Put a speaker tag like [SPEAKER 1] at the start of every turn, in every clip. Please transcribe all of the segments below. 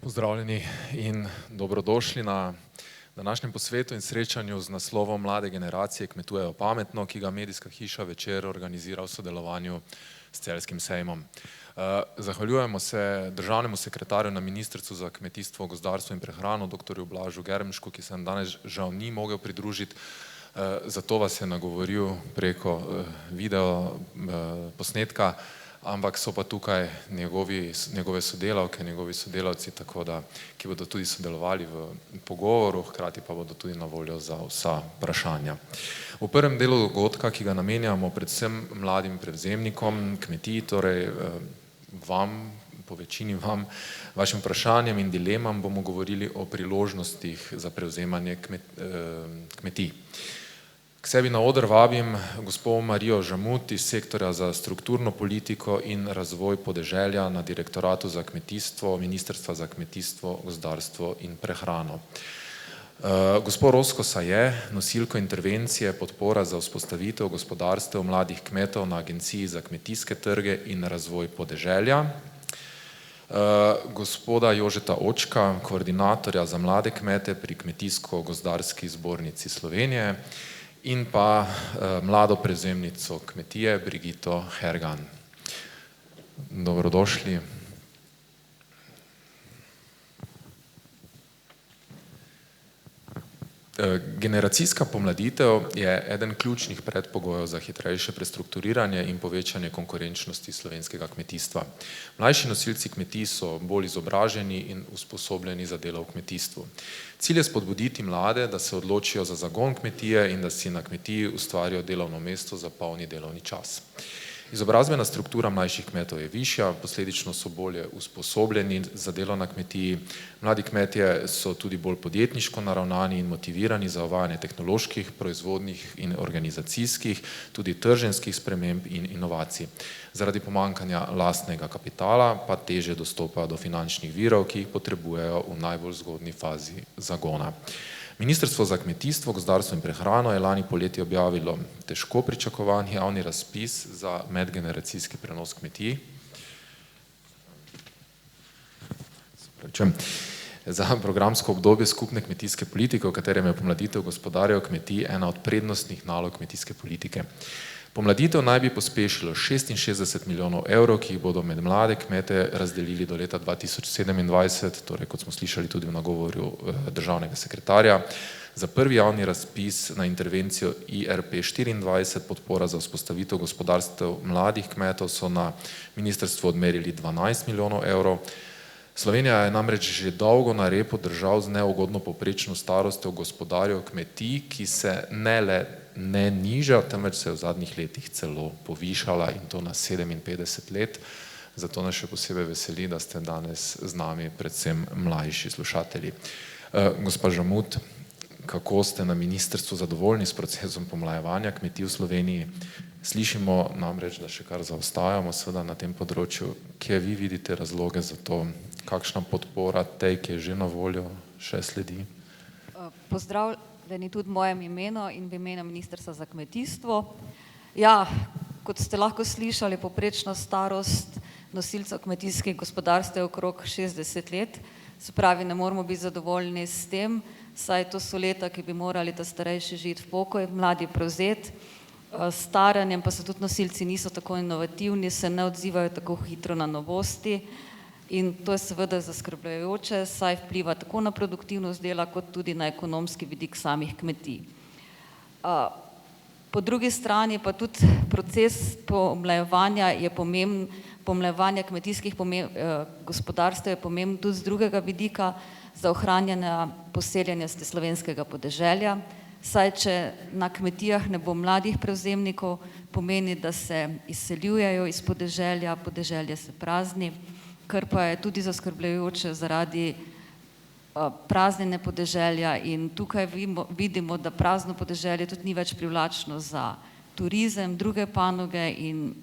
[SPEAKER 1] Pozdravljeni in dobrodošli na današnjem posvetu in srečanju z naslovom Mlade generacije kmetujejo pametno, ki ga medijska hiša Večer organizira v sodelovanju s Celjskim sejmom. Zahvaljujemo se državnemu sekretarju na Ministrstvu za kmetijstvo, gozdarstvo in prehrano, dr. Blažu Germšku, ki se nam danes žal ni mogel pridružiti, zato vas je nagovoril preko video posnetka, ampak so pa tukaj njegove sodelavke, njegovi sodelavci, tako da, ki bodo tudi sodelovali v pogovoru, hkrati pa bodo tudi na voljo za vsa vprašanja. V prvem delu dogodka, ki ga namenjamo predvsem mladim prevzemnikom kmetij, torej vam, po večini vam, vašim vprašanjem in dilemam, bomo govorili o priložnostih za prevzemanje kmetij. K sebi na oder vabim gospo Marijo Žamut iz sektorja za strukturno politiko in razvoj podeželja na Direktoratu za kmetijstvo, Ministrstva za kmetijstvo, gozdarstvo in prehrano. Gospo Rosco Saje, nosilko intervencije podpora za vzpostavitev gospodarstev mladih kmetov na Agenciji za kmetijske trge in razvoj podeželja. Gospoda Jožeta Očka, koordinatorja za mlade kmete pri Kmetijsko-gozdarski zbornici Slovenije, in pa mlado prevzemnico kmetije Brigito Hergan. Dobrodošli. Generacijska pomladitev je eden ključnih predpogojev za hitrejše prestrukturiranje in povečanje konkurenčnosti slovenskega kmetijstva. Mlajši nosilci kmetij so bolj izobraženi in usposobljeni za delo v kmetijstvu. Cilj je spodbuditi mlade, da se odločijo za zagon kmetije in da si na kmetiji ustvarijo delovno mesto za polni delovni čas. Izobrazbena struktura mlajših kmetov je višja, posledično so bolje usposobljeni za delo na kmetiji. Mladi kmetje so tudi bolj podjetniško naravnani in motivirani za uvajanje tehnoloških, proizvodnih in organizacijskih, tudi trženjskih sprememb in inovacij. Zaradi pomanjkanja lastnega kapitala pa težje dostopajo do finančnih virov, ki jih potrebujejo v najbolj zgodnji fazi zagona. Ministrstvo za kmetijstvo, gozdarstvo in prehrano je lani poleti objavilo težko pričakovan javni razpis za medgeneracijski prenos kmetij. Za programsko obdobje skupne kmetijske politike, v katerem je pomladitev gospodarjev kmetij ena od prednostnih nalog kmetijske politike. Pomladitev naj bi pospešilo 66 milijonov evrov, ki jih bodo med mlade kmete razdelili do leta 2027, torej kot smo slišali tudi v nagovorju državnega sekretarja. Za prvi javni razpis na intervencijo IRP24 podpora za vzpostavitev gospodarstev mladih kmetov so na ministrstvu odmerili 12 milijonov evrov. Slovenija je namreč že dolgo na repu držav z neugodno povprečno starostjo gospodarjev kmetij, ki se ne niža, temveč se je v zadnjih letih celo povišala in to na 57 let. Zato nas še posebej veseli, da ste danes z nami predvsem mlajši slušatelji. Gospa Žamut, kako ste na ministrstvu zadovoljni s procesom pomlajevanja kmetij v Sloveniji? Slišimo namreč, da še kar zaostajamo seveda na tem področju. Kje vi vidite razloge za to? Kakšna podpora tej, ki je že na voljo, še sledi?
[SPEAKER 2] Pozdravljeni tudi v mojem imenu in v imenu Ministrstva za kmetijstvo. Ja, kot ste lahko slišali, povprečna starost nosilcev kmetijskih gospodarstev je okrog 60 let. Se pravi, ne moramo biti zadovoljni s tem, saj to so leta, ki bi morali ta starejši žiti v pokoj, mladi prevzeti. S staranjem pa so tudi nosilci niso tako inovativni, se ne odzivajo tako hitro na novosti. In to je seveda zaskrbljujoče, saj vpliva tako na produktivnost dela, kot tudi na ekonomski vidik samih kmetij. Po drugi strani pa tudi proces pomlajevanja je pomemben, pomlajevanja kmetijskih gospodarstev je pomemben tudi z drugega vidika za ohranjanje poseljenosti slovenskega podeželja, saj če na kmetijah ne bo mladih prevzemnikov, pomeni, da se izseljujejo iz podeželja, podeželje se prazni, kar pa je tudi zaskrbljujoče zaradi praznjenja podeželja in tukaj vidimo, da prazno podeželje tudi ni več privlačno za turizem, druge panoge in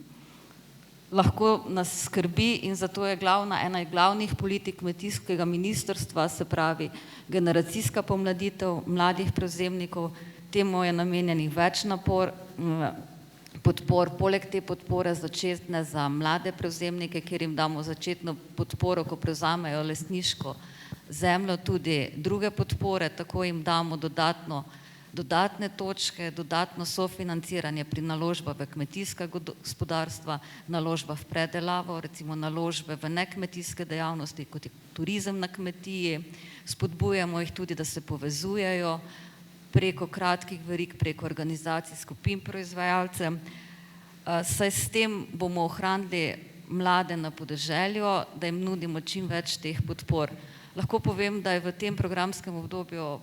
[SPEAKER 2] lahko nas skrbi in zato je ena glavnih politik kmetijskega ministrstva, se pravi generacijska pomladitev mladih prevzemnikov, temu je namenjenih več podpor, poleg te podpore začetne za mlade prevzemnike, kjer jim damo začetno podporo, ko prevzamejo lastniško zemljo, tudi druge podpore, tako jim damo dodatne točke, dodatno sofinanciranje pri naložbah v kmetijska gospodarstva, naložba v predelavo, recimo naložbe v nekmetijske dejavnosti, kot je turizem na kmetiji, spodbujamo jih tudi, da se povezujejo preko kratkih verig, preko organizacij skupin proizvajalcev, saj s tem bomo ohranili mlade na podeželju, da jim nudimo čim več teh podpor. Lahko povem, da je v tem programskem obdobju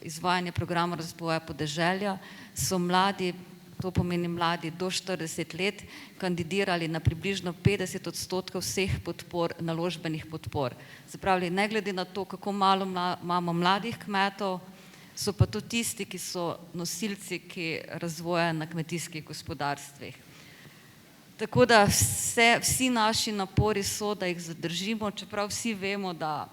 [SPEAKER 2] izvajanje programa razvoja podeželja, so mladi, to pomeni mladi do 40 let, kandidirali na približno 50% vseh podpor, naložbenih podpor. Se pravi, ne glede na to, kako malo imamo mladih kmetov, so pa to tisti, ki so nosilci razvoja na kmetijskih gospodarstvih. Tako da vsi naši napori so, da jih zadržimo, čeprav vsi vemo, da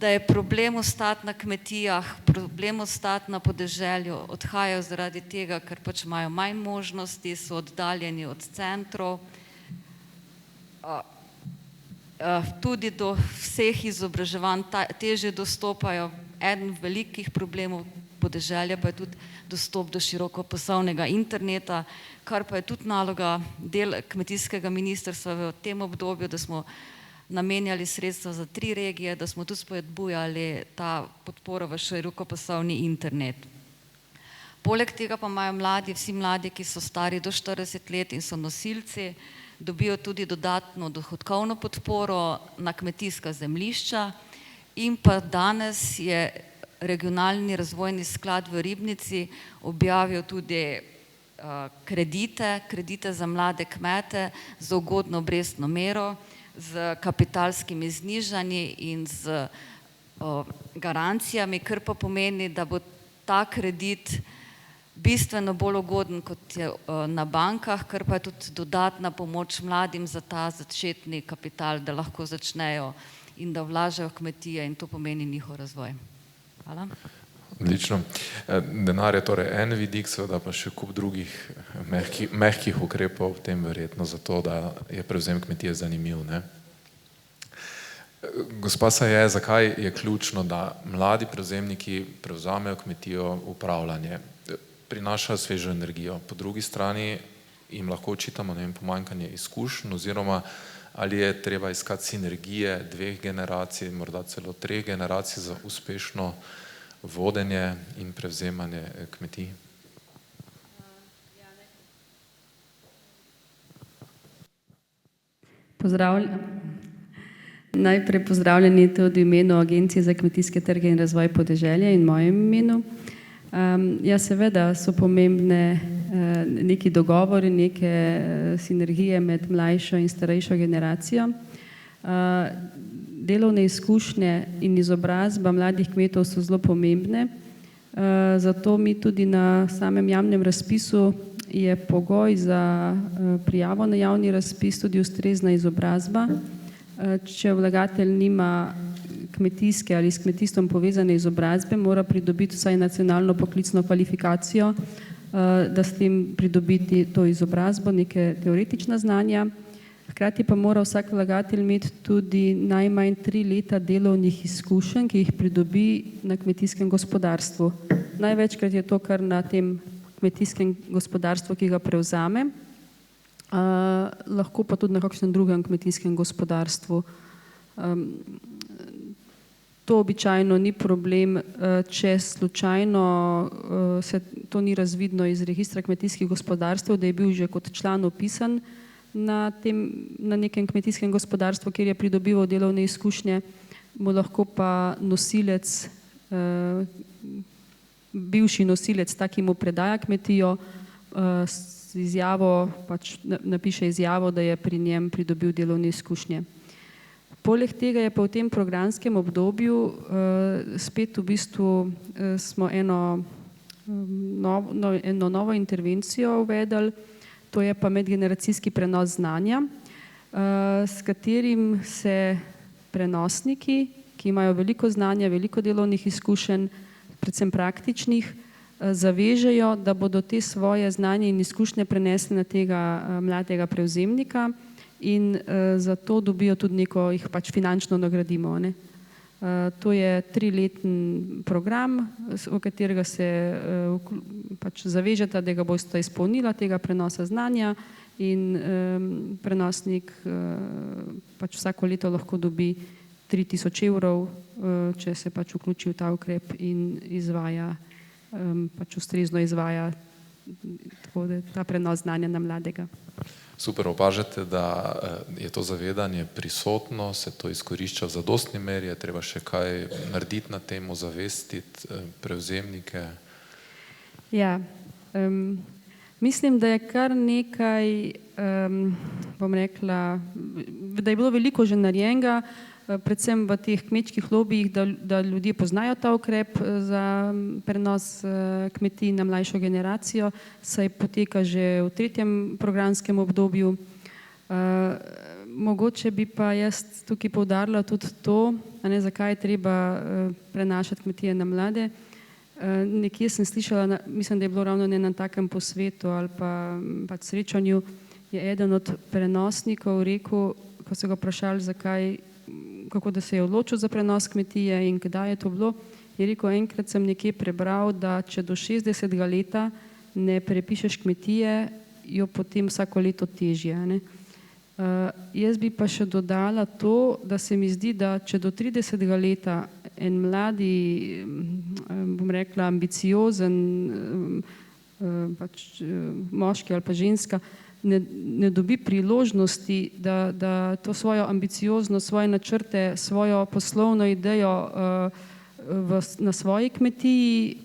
[SPEAKER 2] je problem ostati na kmetijah, problem ostati na podeželju, odhajajo zaradi tega, ker pač imajo manj možnosti, so oddaljeni od centrov, tudi do vseh izobraževanj težje dostopajo. Eden velikih problemov podeželja pa je tudi dostop do širokopasovnega interneta, kar pa je tudi naloga del kmetijskega ministrstva v tem obdobju, da smo namenjali sredstva za 3 regije, da smo tudi spodbujali ta podporo v širokopasovni internet. Poleg tega pa imajo vsi mladi, ki so stari do 40 let in so nosilci, dobijo tudi dodatno dohodkovno podporo na kmetijska zemljišča in pa danes je Regionalni razvojni sklad v Ribnici objavil tudi kredite za mlade kmete z ugodno obrestno mero, z kapitalskimi znižanji in z garancijami, kar pa pomeni, da bo ta kredit bistveno bolj ugoden kot je na bankah, kar pa je tudi dodatna pomoč mladim za ta začetni kapital, da lahko začnejo in da vlažejo v kmetije in to pomeni njihov razvoj. Hvala.
[SPEAKER 1] Odlično. Denar je torej en vidik, seveda pa še kup drugih mehkih ukrepov, v tem verjetno zato, da je prevzem kmetije zanimiv, ne? Gospa Saje, zakaj je ključno, da mladi prevzemniki prevzamejo kmetijo, upravljanje? Prinaša svežo energijo, po drugi strani jim lahko očitamo pomanjkanje izkušenj oziroma ali je treba iskati sinergije 2 generacij, morda celo 3 generacij za uspešno vodenje in prevzemanje kmetij?
[SPEAKER 3] Najprej pozdravljeni tudi v imenu Agencije za kmetijske trge in razvoj podeželja in mojem imenu. Ja, seveda so pomembne neki dogovori, neke sinergije med mlajšo in starejšo generacijo. Delovne izkušnje in izobrazba mladih kmetov so zelo pomembne, zato mi tudi na samem javnem razpisu je pogoj za prijavo na javni razpis tudi ustrezna izobrazba. Če vlagatelj nima kmetijske ali s kmetijstvom povezane izobrazbe, mora pridobiti vsaj nacionalno poklicno kvalifikacijo, da s tem pridobiti to izobrazbo, neke teoretična znanja. Hkrati pa mora vsak vlagatelj imeti tudi najmanj 3 leta delovnih izkušenj, ki jih pridobi na kmetijskem gospodarstvu. Največkrat je to kar na tem kmetijskem gospodarstvu, ki ga prevzame, lahko pa tudi na kakšnem drugem kmetijskem gospodarstvu. To običajno ni problem, če slučajno se to ni razvidno iz registra kmetijskih gospodarstv, da je bil že kot član upisan na nekem kmetijskem gospodarstvu, kjer je pridobival delovne izkušnje, mu lahko pa nosilec, bivši nosilec, ta, ki mu predaja kmetijo, z izjavo, pač napiše izjavo, da je pri njem pridobil delovne izkušnje. Poleg tega je pa v tem programskem obdobju spet v bistvu smo eno novo intervencijo uvedli, to je pa medgeneracijski prenos znanja, s katerim se prenosniki, ki imajo veliko znanja, veliko delovnih izkušenj, predvsem praktičnih, zavežejo, da bodo te svoje znanje in izkušnje prenesli na tega mladega prevzemnika in zato dobijo tudi neko, jih pač finančno nagradimo, ne. To je 3-letni program, v katerega se pač zavežeta, da ga boste izpolnila tega prenosa znanja in prenosnik pač vsako leto lahko dobi 3000 evrov, če se pač vključi v ta ukrep in izvaja, pač ustrezno izvaja tako, da ta prenos znanja na mladega.
[SPEAKER 1] Super, opažate, da je to zavedanje prisotno, se to izkorišča v zadostni meri, je treba še kaj narediti na temo, zavestiti prevzemnike?
[SPEAKER 3] Ja, mislim, da je kar nekaj, bom rekla, da je bilo veliko že narejenega, predvsem v teh kmečkih lobijih, da ljudje poznajo ta ukrep za prenos kmetij na mlajšo generacijo, saj poteka že v 3. programskem obdobju. Mogoče bi pa jaz tukaj poudarila tudi to, zakaj je treba prenašati kmetije na mlade. Nekje sem slišala, mislim, da je bilo ravno na takem posvetu ali pa pač srečanju, je eden od prenosnikov rekel, ko so ga vprašali, zakaj, kako da se je odločil za prenos kmetije in kdaj je to bilo, je rekel, enkrat sem nekje prebral, da če do 60. leta ne prepišeš kmetije, jo potem vsako leto težje, ne. Jaz bi pa še dodala to, da se mi zdi, da če do 30. leta en mladi, bom rekla, ambiciozen pač moški ali pa ženska ne dobi priložnosti, da to svojo ambicioznost, svoje načrte, svojo poslovno idejo na svoji kmetiji,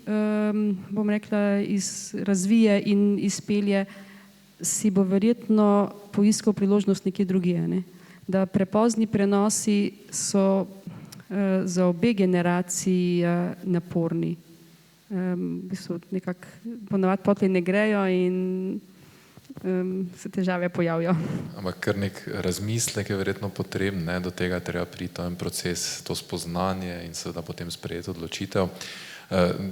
[SPEAKER 3] bom rekla, razvije in izpelje, si bo verjetno poiskal priložnost nekje drugje, ne. Da prepozni prenosi so za obe generaciji naporni. V bistvu nekako ponavadi potlej ne grejo in se težave pojavijo.
[SPEAKER 1] Ampak kar nek razmislek je verjetno potreben, ne, do tega treba priti, to je en proces, to spoznanje in seveda potem sprejeti odločitev.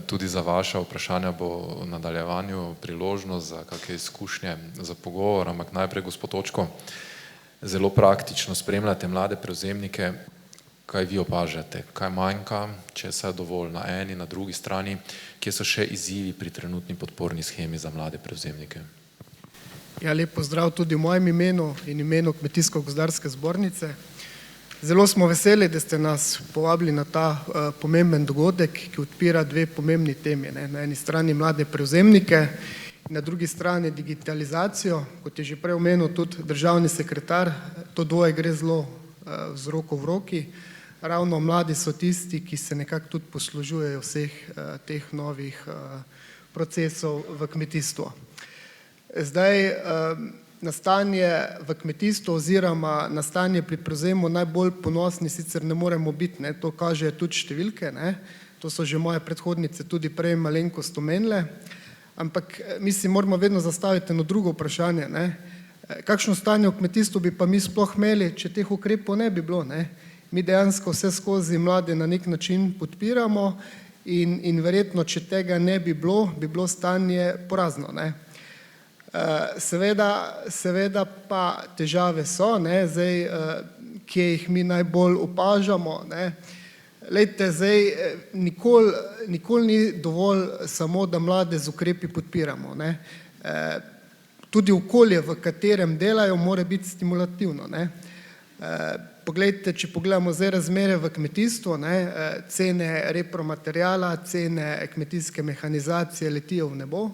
[SPEAKER 1] Tudi za vaša vprašanja bo v nadaljevanju priložnost za kakšne izkušnje, za pogovor, ampak najprej, gospod Očko, zelo praktično spremljate mlade prevzemnike, kaj vi opažate, kaj manjka, če se je dovolj na eni, na drugi strani, kje so še izzivi pri trenutni podporni shemi za mlade prevzemnike?
[SPEAKER 4] Ja, lep pozdrav tudi v mojem imenu in imenu Kmetijsko-gozdarske zbornice. Zelo smo veseli, da ste nas povabili na ta pomemben dogodek, ki odpira dve pomembni temi, ne. Na eni strani mlade prevzemnike in na drugi strani digitalizacijo. Kot je že prej omenil tudi državni sekretar, to dvoje gre zelo z roko v roki. Ravno mladi so tisti, ki se nekako tudi poslužujejo vseh teh novih procesov v kmetijstvu. Zdaj, nastanje v kmetijstvu oziroma nastanje pri prevzemu najbolj ponosni sicer ne moremo biti, ne, to kažejo tudi številke, ne, to so že moje predhodnice tudi prej malenkost omenile, ampak mi si moramo vedno zastaviti eno drugo vprašanje, ne, kakšno stanje v kmetijstvu bi pa mi sploh imeli, če teh ukrepov ne bi bilo, ne. Mi dejansko vse skozi mlade na nek način podpiramo in verjetno, če tega ne bi bilo stanje porazno, ne. Seveda pa težave so, ne, zdaj, kje jih mi najbolj opažamo, ne. Glejte, zdaj, nikoli ni dovolj samo, da mlade z ukrepi podpiramo, ne. Tudi okolje, v katerem delajo, mora biti stimulativno, ne. Poglejte, če pogledamo zdaj razmere v kmetijstvu, ne, cene repromateriala, cene kmetijske mehanizacije letijo v nebo,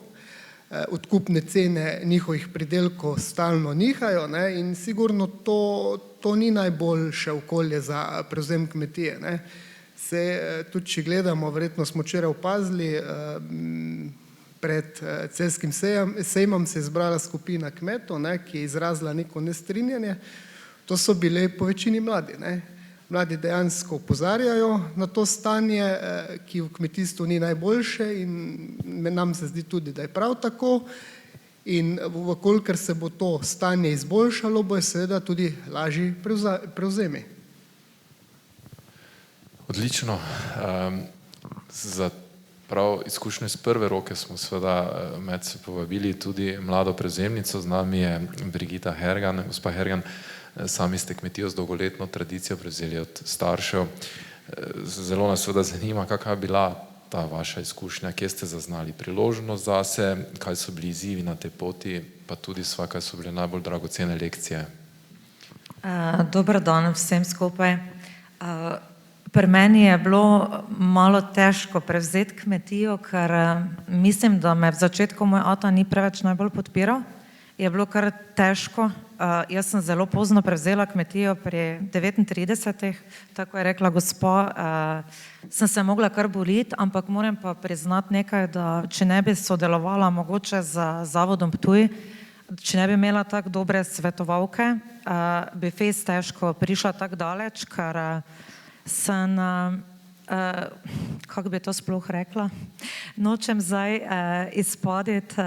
[SPEAKER 4] odkupne cene njihovih pridelkov stalno nihajo, ne, in sigurno to ni najboljše okolje za prevzem kmetije, ne. Saj tudi, če gledamo, verjetno smo včeraj opazili, pred celjskim sejmom se je zbrala skupina kmetov, ne, ki je izrazila neko nestrinjanje. To so bili po večini mladi, ne. Mladi dejansko opozarjajo na to stanje, ki v kmetijstvu ni najboljše in nam se zdi tudi, da je prav tako. In vkolikor se bo to stanje izboljšalo, bojo seveda tudi lažji prevzemi.
[SPEAKER 1] Odlično. prav izkušnjo iz prve roke smo seveda med se povabili tudi mlado prevzemnico, z nami je Brigita Hergan. Gospa Hergan, sami ste kmetijo z dolgoletno tradicijo prevzeli od staršev. Zelo nas seveda zanima, kakva je bila ta vaša izkušnja, kje ste zaznali priložnost zase, kaj so bili izzivi na tej poti, pa tudi kaj so bile najbolj dragocene lekcije.
[SPEAKER 5] Dober dan vsem skupaj. Pri meni je bilo malo težko prevzeti kmetijo, ker mislim, da me v začetku moj ata ni preveč najbolj podpiral. Je bilo kar težko. Jaz sem zelo pozno prevzela kmetijo pri 39, tako je rekla gospa, sem se mogla kar boriti, ampak moram pa priznati nekaj, da če ne bi sodelovala mogoče z Zavodom Ptuj, če ne bi imela tako dobre svetovalke, bi fejst težko prišla tako daleč, ker sem, kako bi to sploh rekla, nočem zdaj izpaditi,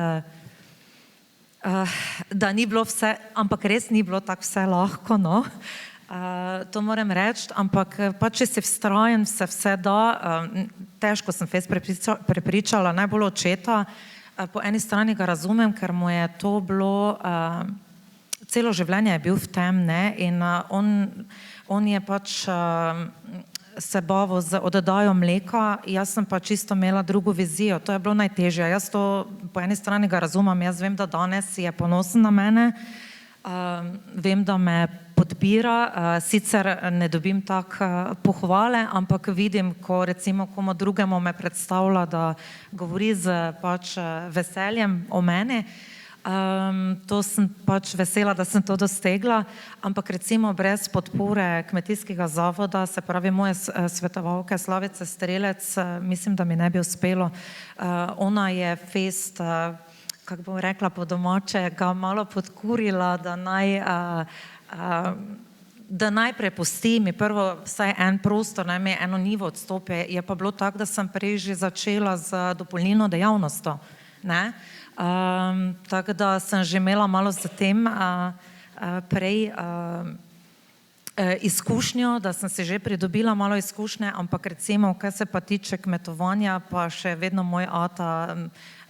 [SPEAKER 5] da ni bilo vse, ampak res ni bilo tako vse lahko, no. To moram reči, ampak pa če si vztrajen, se vse da, težko sem fejst prepričala, najbolj očeta. Po eni strani ga razumem, ker mu je to bilo, celo življenje je bil v tem, ne, in on je pač se bavil z oddajo mleka, jaz sem pa čisto imela drugo vizijo, to je bilo najtežje. Jaz to po eni strani ga razumem, jaz vem, da danes je ponosen na mene, vem, da me podpira, sicer ne dobim tako pohvale, ampak vidim, ko recimo komu drugemu me predstavlja, da govori z pač veseljem o meni, to sem pač vesela, da sem to dosegla, ampak recimo brez podpore kmetijskega zavoda, se pravi moje svetovalke Slavice Strelec, mislim, da mi ne bi uspelo. Ona je fejst, kako bom rekla po domače, ga malo podkurila, da naj prepusti mi prvo vsaj en prostor, naj mi eno nivo odstopi. Je pa bilo tako, da sem prej že začela z dopolnilno dejavnostjo, ne. Tako da sem že imela malo z tem prej izkušnjo, da sem si že pridobila malo izkušnje, ampak recimo, kaj se pa tiče kmetovanja, pa še vedno moj ata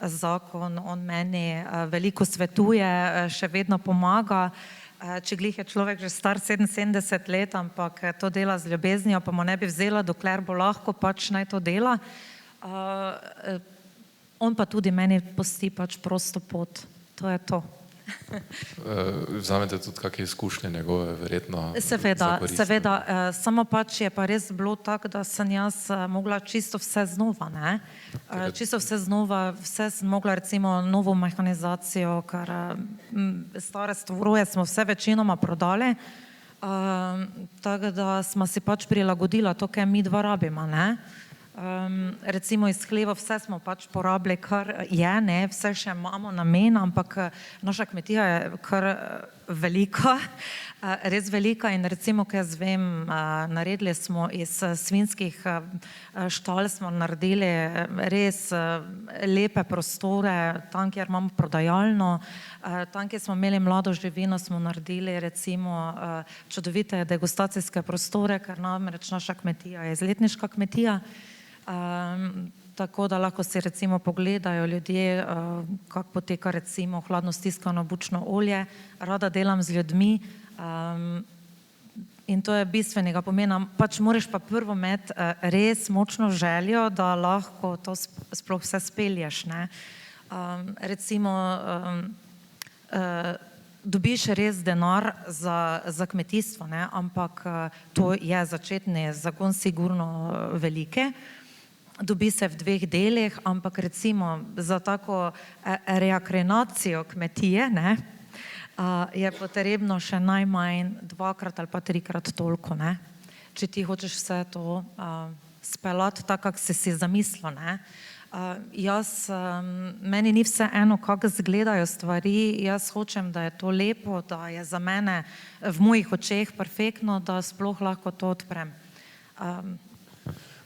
[SPEAKER 5] zakon, on meni veliko svetuje, še vedno pomaga, če glih je človek že star 77 let, ampak to dela z ljubeznijo, pa mu ne bi vzela, dokler bo lahko, pač naj to dela. On pa tudi meni pusti pač prosto pot. To je to.
[SPEAKER 1] Vzamete tudi kakšne izkušnje njegove, verjetno?
[SPEAKER 5] Seveda, samo pač je pa res bilo tako, da sem jaz mogla čisto vse znova, ne. Čisto vse znova, vse sem mogla recimo novo mehanizacijo, ker stare stroje smo vse večinoma prodali, tako da smo si pač prilagodila to, kaj mi dva rabimo, ne. Recimo iz hleva vse smo pač porabili, kar je, ne, vse še imamo namen, ampak naša kmetija je kar velika, res velika in recimo, kaj jaz vem, naredili smo iz svinjskih štal, smo naredili res lepe prostore, tam, kjer imamo prodajalno, tam, kjer smo imeli mlado živino, smo naredili recimo čudovite degustacijske prostore, ker namreč naša kmetija je izletniška kmetija, tako da lahko si recimo pogledajo ljudje, kako poteka recimo hladno stiskano bučno olje. Rada delam z ljudmi in to je bistvenega pomena. Pač moraš pa prvo imeti res močno željo, da lahko to sploh vse spelješ, ne. Recimo dobiš res denar za kmetijstvo, ne, ampak to je začetni zagon sigurno velike. Dobi se v 2 delih, ampak recimo za tako reakrenacijo kmetije, ne, je potrebno še najmanj 2-krat ali pa 3-krat toliko, ne, če ti hočeš vse to speljati tako, kako si zamislil, ne. Meni ni vse eno, kako izgledajo stvari, jaz hočem, da je to lepo, da je za mene v mojih očeh perfektno, da sploh lahko to odprem.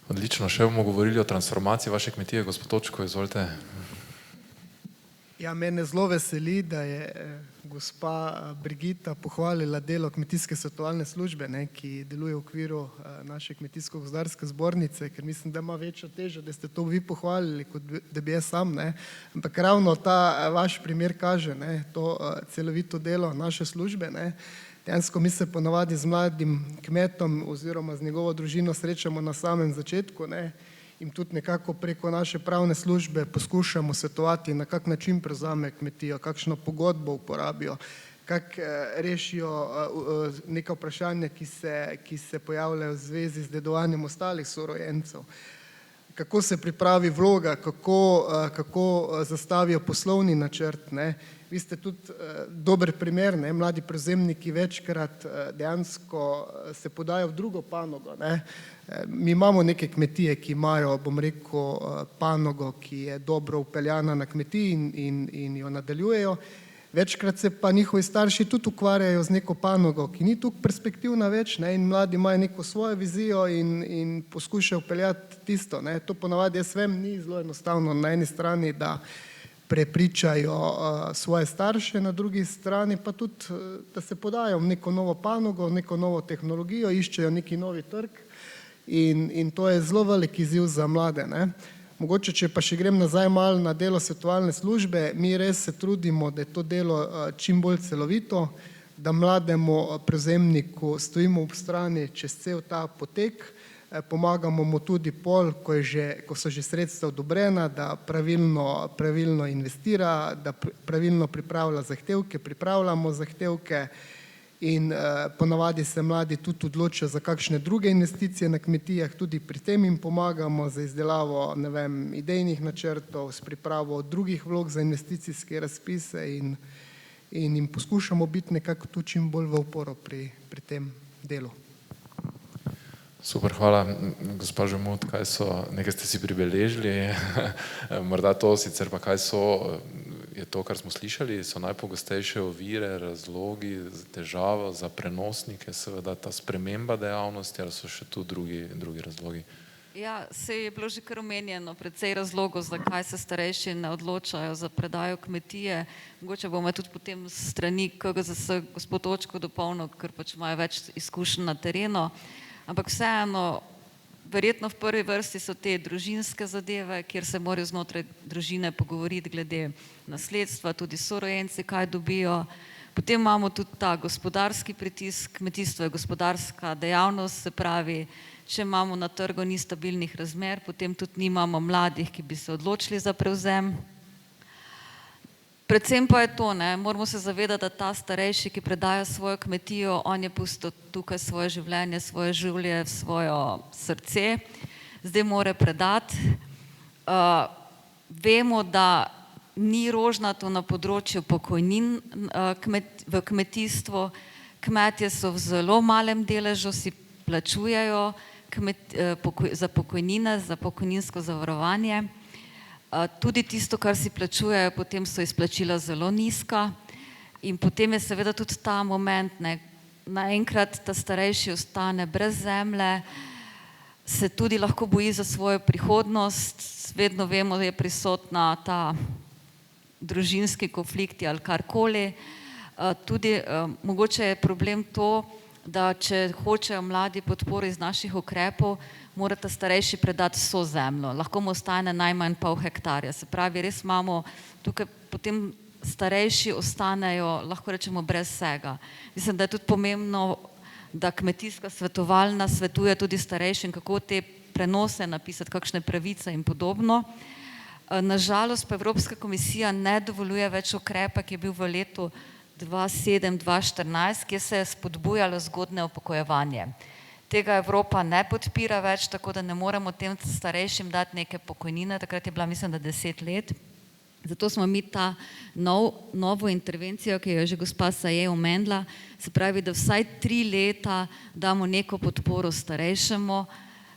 [SPEAKER 1] Odlično, še bomo govorili o transformaciji vaše kmetije. Gospod Točko, izvolite.
[SPEAKER 4] Ja, mene zelo veseli, da je gospa Brigita pohvalila delo Kmetijske svetovalne službe, ki deluje v okviru naše Kmetijsko-gozdarske zbornice, ker mislim, da ima večjo težo, da ste to vi pohvalili, kot da bi jaz sam. Ampak ravno ta vaš primer kaže to celovito delo naše službe. Dejansko mi se ponavadi z mladim kmetom oziroma z njegovo družino srečamo na samem začetku, in tudi nekako preko naše pravne službe poskušamo svetovati, na kak način prevzame kmetijo, kakšno pogodbo uporabijo, kako rešijo neka vprašanja, ki se pojavljajo v zvezi z dedovanjem ostalih sorojencev, kako se pripravi vloga, kako zastavijo poslovni načrt. Vi ste tudi dober primer, mladi prevzemniki večkrat dejansko se podajo v drugo panogo. Mi imamo neke kmetije, ki imajo, bom rekel, panogo, ki je dobro upeljana na kmetiji in jo nadaljujejo. Večkrat se pa njihovi starši tudi ukvarjajo z neko panogo, ki ni tukaj perspektivna več, in mladi imajo neko svojo vizijo in poskušajo upeljati tisto. To ponavadi, jaz vem, ni zelo enostavno na eni strani, da prepričajo svoje starše, na drugi strani pa tudi, da se podajo v neko novo panogo, v neko novo tehnologijo, iščejo neki novi trg in to je zelo velik izziv za mlade. Mogoče, če pa še grem nazaj malo na delo svetovalne službe, mi res se trudimo, da je to delo čim bolj celovito, da mlademu prevzemniku stojimo ob strani čez cel ta potek, pomagamo mu tudi pol, ko so že sredstva odobrena, da pravilno investira, da pravilno pripravlja zahtevke, pripravljamo zahtevke in ponavadi se mladi tudi odločijo za kakšne druge investicije na kmetijah, tudi pri tem jim pomagamo za izdelavo, idejnih načrtov, s pripravo drugih vlog za investicijske razpise in jim poskušamo biti nekako tu čim bolj v oporo pri tem delu.
[SPEAKER 1] Super, hvala. Gospa Žemut, kaj so, nekaj ste si pribeležili, morda to sicer pa kaj je to, kar smo slišali, so najpogostejše ovire, razlogi, težava za prenosnike, seveda ta sprememba dejavnosti, ali so še tu drugi razlogi?
[SPEAKER 2] Ja, se je bilo že kar omenjeno, precej razlogov, zakaj se starejši ne odločajo za predajo kmetije. Mogoče bomo tudi potem strani KGZS gospod Očko dopolnil, ker pač imajo več izkušenj na terenu. Ampak vseeno, verjetno v prvi vrsti so te družinske zadeve, kjer se morajo znotraj družine pogovoriti glede nasledstva, tudi sorojenci, kaj dobijo. Potem imamo tudi ta gospodarski pritisk, kmetijstvo je gospodarska dejavnost, se pravi, če imamo na trgu ni stabilnih razmer, potem tudi nimamo mladih, ki bi se odločili za prevzem. Predvsem pa je to, moramo se zavedati, da ta starejši, ki predaja svojo kmetijo, on je pustil tukaj svoje življenje, svoje življenje, svojo srce, zdaj mora predati. Vemo, da ni rožnato na področju pokojnin v kmetijstvu, kmetje so v zelo malem deležu, si plačujejo za pokojnine, za pokojninsko zavarovanje. Tudi tisto, kar si plačujejo, potem so izplačila zelo nizka in potem je seveda tudi ta moment, naenkrat ta starejši ostane brez zemlje, se tudi lahko boji za svojo prihodnost, vedno vemo, da je prisotna ta družinski konflikti ali karkoli. Tudi mogoče je problem to, da če hočejo mladi podporo iz naših ukrepov, morata starejši predati vso zemljo, lahko mu ostane najmanj pol hektarja. Se pravi, res imamo tukaj potem starejši ostanejo, lahko rečemo, brez vsega. Mislim, da je tudi pomembno, da kmetijska svetovalna svetuje tudi starejšim, kako te prenose napisati, kakšne pravice in podobno. Nažalost pa Evropska komisija ne dovoljuje več ukrepa, ki je bil v letu 2007-2014, kjer se je spodbujalo zgodnje upokojevanje. Tega Evropa ne podpira več, tako da ne moremo tem starejšim dati neke pokojnine, takrat je bila, mislim, da 10 let. Zato smo mi ta novo intervencijo, ki jo je že gospa Saje omenila, se pravi, da vsaj 3 leta damo neko podporo starejšemu.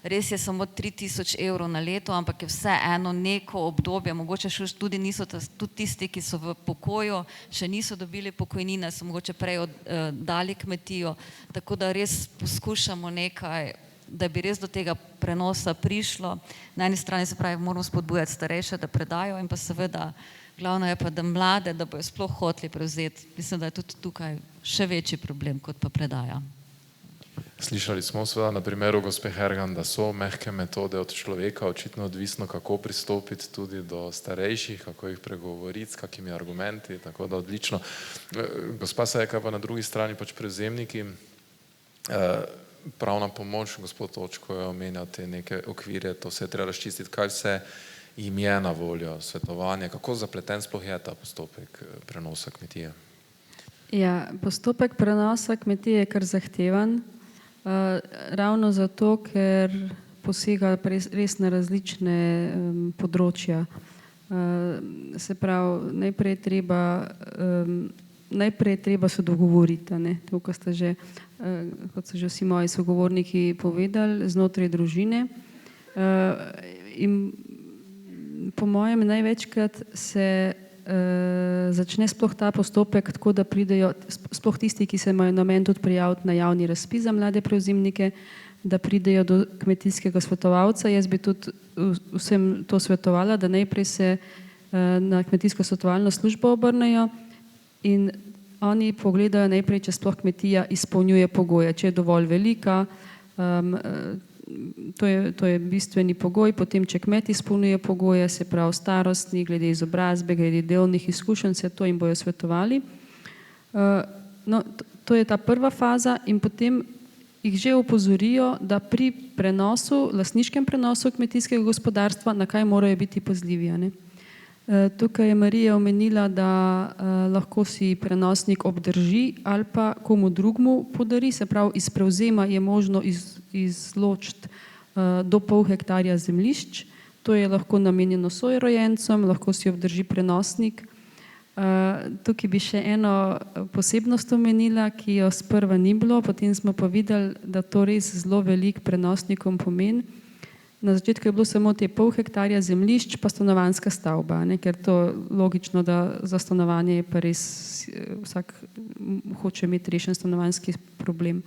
[SPEAKER 2] Res je samo 3000 evrov na leto, ampak je vseeno neko obdobje, mogoče tudi niso tudi tisti, ki so v pokoju, še niso dobili pokojnine, so mogoče prej dali kmetijo, tako da res poskušamo nekaj, da bi res do tega prenosa prišlo. Na eni strani se pravi, moramo spodbujati starejše, da predajo in pa seveda Glavno je pa, da mlade, da bojo sploh hoteli prevzeti. Mislim, da je tudi tukaj še večji problem, kot pa predaja.
[SPEAKER 1] Slišali smo seveda na primeru gospe Hergan, da so mehke metode od človeka, očitno odvisno, kako pristopiti tudi do starejših, kako jih pregovoriti, s kakimi argumenti, tako da odlično. Gospa Sajka pa na drugi strani pač prevzemniki, pravna pomoč, gospod Točko je omenjal te neke okvirje, to se je treba razčistiti, kaj vse jim je na voljo, svetovanje, kako zapleten sploh je ta postopek prenosa kmetije?
[SPEAKER 3] Ja, postopek prenosa kmetije je kar zahteven, ravno zato, ker posega res na različne področja. Se pravi, najprej je treba se dogovoriti, to, kot so že vsi moji sogovorniki povedali, znotraj družine. In po mojem največkrat se začne sploh ta postopek tako, da pridejo sploh tisti, ki se imajo namen tudi prijaviti na javni razpis za mlade prevzemnike, da pridejo do kmetijskega svetovalca. Jaz bi tudi vsem to svetovala, da najprej se na kmetijsko svetovalno službo obrnejo in oni pogledajo najprej, če sploh kmetija izpolnjuje pogoje, če je dovolj velika, to je bistveni pogoj, potem če kmet izpolnjuje pogoje, se pravi starostni, glede izobrazbe, glede delovnih izkušenj, se to jim bojo svetovali. No, to je ta prva faza in potem jih že opozorijo, da pri prenosu, lastniškem prenosu kmetijskega gospodarstva, na kaj morajo biti pazljivi. Tukaj je Marija omenila, da lahko si prenosnik obdrži ali pa komu drugmu podari, se pravi iz prevzema je možno izločiti do pol hektarja zemljišč, to je lahko namenjeno sojorojencem, lahko si obdrži prenosnik. Tukaj bi še eno posebnost omenila, ki jo sprva ni bilo, potem smo pa videli, da to res zelo velik prenosnikom pomeni. Na začetku je bilo samo te pol hektarja zemljišč pa stanovanjska stavba, ker to logično, da za stanovanje je pa res vsak hoče imeti rešen stanovanjski problem.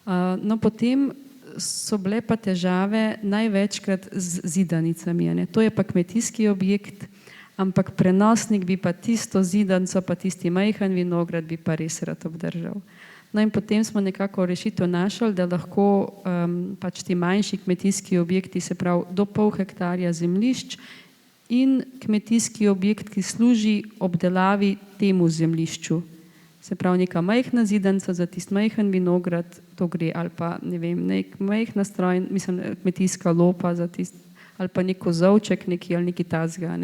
[SPEAKER 3] No, potem so bile pa težave največkrat z zidanicami. To je pa kmetijski objekt, ampak prenosnik bi pa tisto zidanico, pa tisti majhen vinograd bi pa res rad obdržal. No in potem smo nekako rešitev našli, da lahko pač ti manjši kmetijski objekti, se pravi do pol hektarja zemljišč in kmetijski objekt, ki služi obdelavi temu zemljišču. Se pravi neka majhna zidanica za tisti majhen vinograd, to gre, ali pa ne vem, nek majhna kmetijska lopa za tisti, ali pa nek kozolček neki ali neki tazga.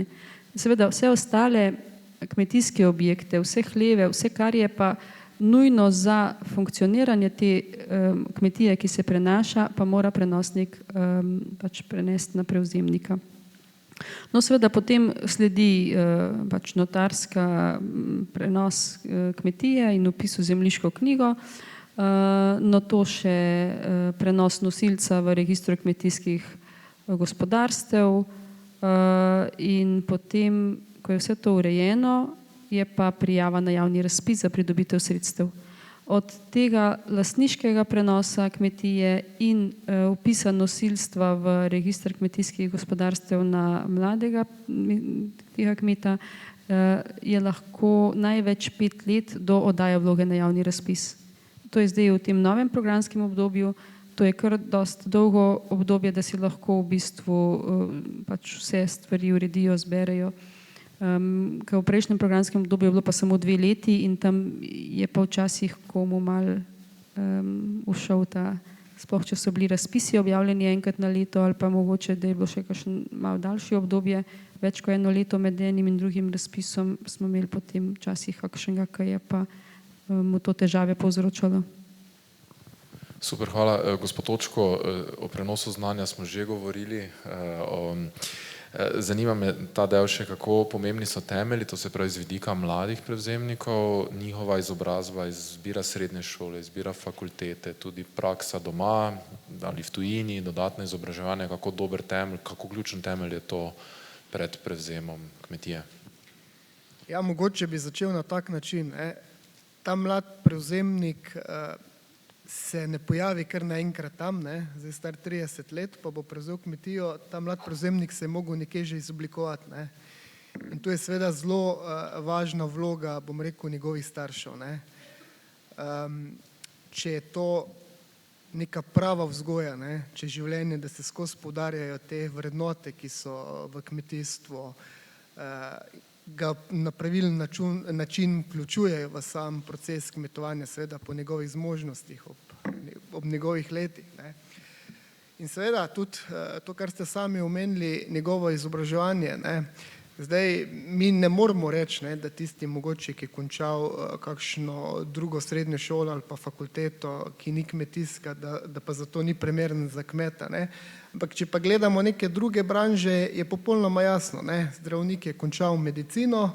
[SPEAKER 3] Seveda vse ostale kmetijske objekte, vse hleve, vse kar je pa nujno za funkcioniranje te kmetije, ki se prenaša, pa mora prenosnik pač prenesti na prevzemnika. No, seveda potem sledi pač notarska prenos kmetije in vpis v zemljiško knjigo, no to še prenos nosilca v registru kmetijskih gospodarstev in potem, ko je vse to urejeno, je pa prijava na javni razpis za pridobitev sredstev. Od tega lastniškega prenosa kmetije in vpisa nosilstva v registr kmetijskih gospodarstev na mladega tega kmeta je lahko največ 5 let do oddaje vloge na javni razpis. To je zdaj v tem novem programskem obdobju, to je kar dosti dolgo obdobje, da si lahko v bistvu pač vse stvari uredijo, zberejo. Ker v prejšnjem programskem obdobju je bilo pa samo 2 leti in tam je pa včasih komu mal ušel ta, sploh če so bili razpisi objavljeni enkrat na leto ali pa mogoče, da je bilo še kakšen malo daljše obdobje, več kot 1 leto med enim in drugim razpisom, smo imeli potem včasih kakšnega, ki je pa mu to težave povzročalo.
[SPEAKER 1] Super, hvala. Gospod Točko, o prenosu znanja smo že govorili. Zanima me ta del še, kako pomembni so temelji, to se pravi z vidika mladih prevzemnikov, njihova izobrazba, izbira srednje šole, izbira fakultete, tudi praksa doma ali v tujini, dodatne izobraževanje, kako dober temelj, kako ključen temelj je to pred prevzemom kmetije?
[SPEAKER 4] Ja, mogoče bi začel na tak način. Ta mlad prevzemnik se ne pojavi kar naenkrat tam, zdaj star 30 let, pa bo prevzel kmetijo, ta mlad prevzemnik se je mogel nekje že izoblikovati. In tu je seveda zelo važna vloga, bom rekel, njegovih staršev, ne. Če je to neka prava vzgoja, ne, če življenje, da se skozi poudarjajo te vrednote, ki so v kmetijstvu, ga na pravilen način vključujejo v sam proces kmetovanja, seveda po njegovih zmožnostih, ob njegovih letih, ne. In seveda tudi to, kar ste sami omenili, njegovo izobraževanje, ne. Zdaj, mi ne moremo reči, ne, da tisti mogoče, ki je končal kakšno drugo srednjo šolo ali pa fakulteto, ki ni kmetijska, da pa zato ni primeren za kmeta, ne. Ampak če pa gledamo neke druge branže, je popolnoma jasno, ne. Zdravnik je končal medicino,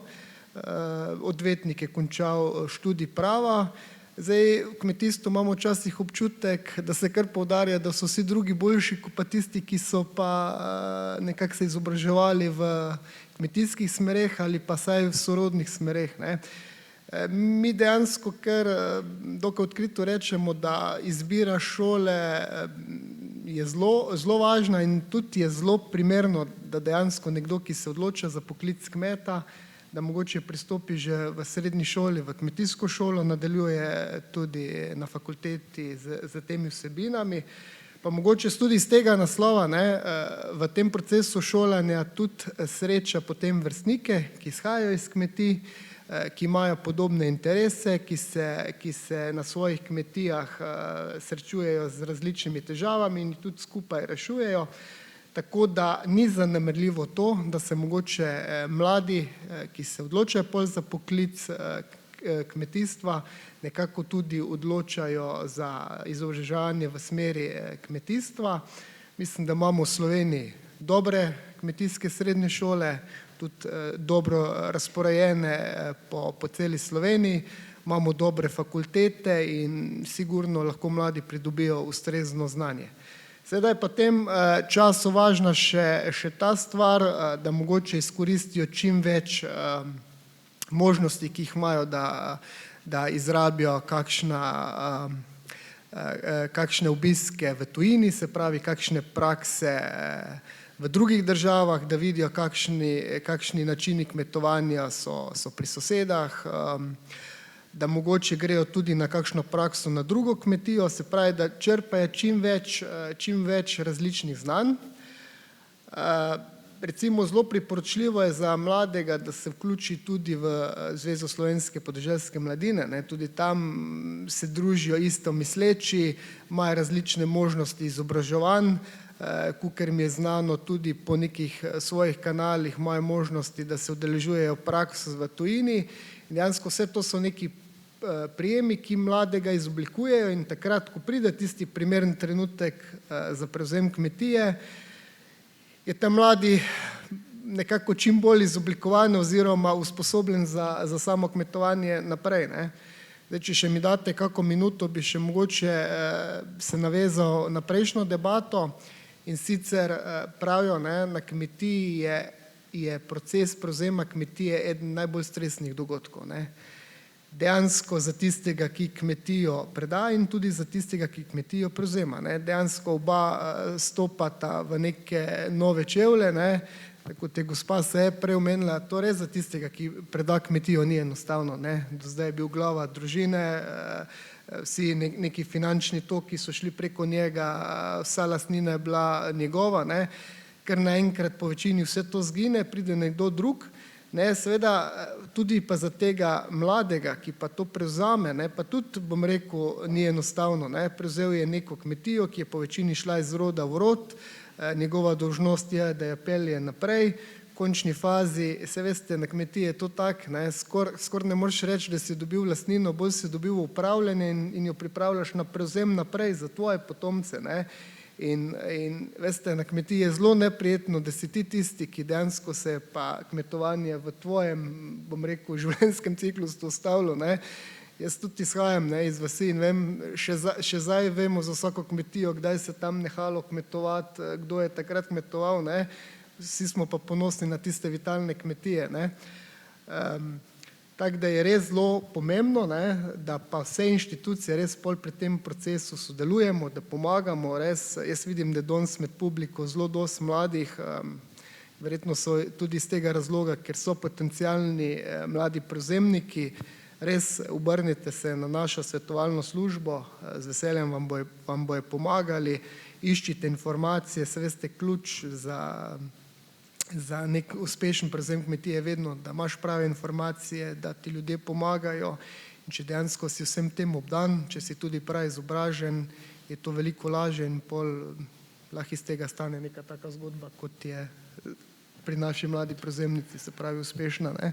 [SPEAKER 4] odvetnik je končal študij prava, zdaj v kmetijstvu imamo včasih občutek, da se kar poudarja, da so vsi drugi boljši, kot pa tisti, ki so pa nekako se izobraževali v kmetijskih smereh ali pa saj v sorodnih smereh, ne. Mi dejansko kar dokaj odkrito rečemo, da izbira šole je zelo važna in tudi je zelo primerno, da dejansko nekdo, ki se odloča za poklic kmeta, da mogoče pristopi že v srednji šoli, v kmetijsko šolo, nadaljuje tudi na fakulteti z temi vsebinami. Pa mogoče tudi iz tega naslova, ne, v tem procesu šolanja tudi sreča potem vrstnike, ki izhajajo iz kmetij, ki imajo podobne interese, ki se na svojih kmetijah srečujejo z različnimi težavami in tudi skupaj rešujejo. Tako da ni zanemarljivo to, da se mogoče mladi, ki se odločajo pol za poklic kmetijstva, nekako tudi odločajo za izobraževanje v smeri kmetijstva. Mislim, da imamo v Sloveniji dobre kmetijske srednje šole, tudi dobro razporejene po celi Sloveniji, imamo dobre fakultete in sigurno lahko mladi pridobijo ustrezno znanje. Sedaj pa v tem času važna še ta stvar, da mogoče izkoristijo čim več možnosti, ki jih imajo, da izrabijo kakšne obiske v tujini, se pravi kakšne prakse v drugih državah, da vidijo, kakšni načini kmetovanja so pri sosedah, da mogoče grejo tudi na kakšno prakso na drugo kmetijo, se pravi, da črpajo čim več različnih znanj. Recimo zelo priporočljivo je za mladega, da se vključi tudi v Zvezo slovenske podeželske mladine, ne, tudi tam se družijo isto misleči, imajo različne možnosti izobraževanj, kakor mi je znano tudi po nekih svojih kanalih imajo možnosti, da se udeležujejo praks v tujini. Dejansko vse to so neki prijemi, ki mladega izoblikujejo in takrat, ko pride tisti primeren trenutek za prevzem kmetije, je ta mladi nekako čim bolj izoblikovan oziroma usposobljen za samo kmetovanje naprej, ne. Zdaj, če še mi date kako minuto, bi še mogoče se navezal na prejšnjo debato in sicer pravijo, ne, na kmetiji je proces prevzema kmetije eden najbolj stresnih dogodkov, ne. Dejansko za tistega, ki kmetijo preda in tudi za tistega, ki kmetijo prevzema, ne. Dejansko oba stopata v neke nove čevlje, ne. Kot je gospa se je prej omenila, to res za tistega, ki preda kmetijo, ni enostavno, ne. Do zdaj je bil glava družine, vsi neki finančni toki so šli preko njega, vsa lastnina je bila njegova, ne. Ker naenkrat po večini vse to zgine, pride nekdo drug, ne, seveda tudi pa za tega mladega, ki pa to prevzame, ne, pa tudi, bom rekel, ni enostavno, ne. Prevzel je neko kmetijo, ki je po večini šla iz roda v rod, njegova dolžnost je, da jo pelje naprej, v končni fazi, se veste, na kmetiji je to tako, ne, skoraj ne moreš reči, da si dobil lastnino, bolj si dobil upravljanje in jo pripravljaš na prevzem naprej za tvoje potomce, ne. In veste, na kmetiji je zelo neprijetno, da si ti tisti, ki dejansko se je pa kmetovanje v tvojem, bom rekel, življenjskem ciklusu ustavilo, ne. Jaz tudi izhajam, ne, iz vasi in vem, še zdaj vemo za vsako kmetijo, kdaj se tam nehalo kmetovati, kdo je takrat kmetoval, ne. Vsi smo pa ponosni na tiste vitalne kmetije, ne. Tako da je res zelo pomembno, ne, da pa vse inštitucije res pol pri tem procesu sodelujemo, da pomagamo, res, jaz vidim, da danes med publiko zelo dosti mladih, Verjetno so tudi iz tega razloga, ker so potencialni mladi prevzemniki. Res obrnite se na našo svetovalno službo, z veseljem vam bojo pomagali, iščite informacije, se veste, ključ za nek uspešen prevzem kmetije je vedno, da imaš prave informacije, da ti ljudje pomagajo in če dejansko si vsem tem obdan, če si tudi prav izobražen, je to veliko lažje in pol lahko iz tega stane neka taka zgodba, kot je pri naši mladi prevzemnici, se pravi uspešna, ne?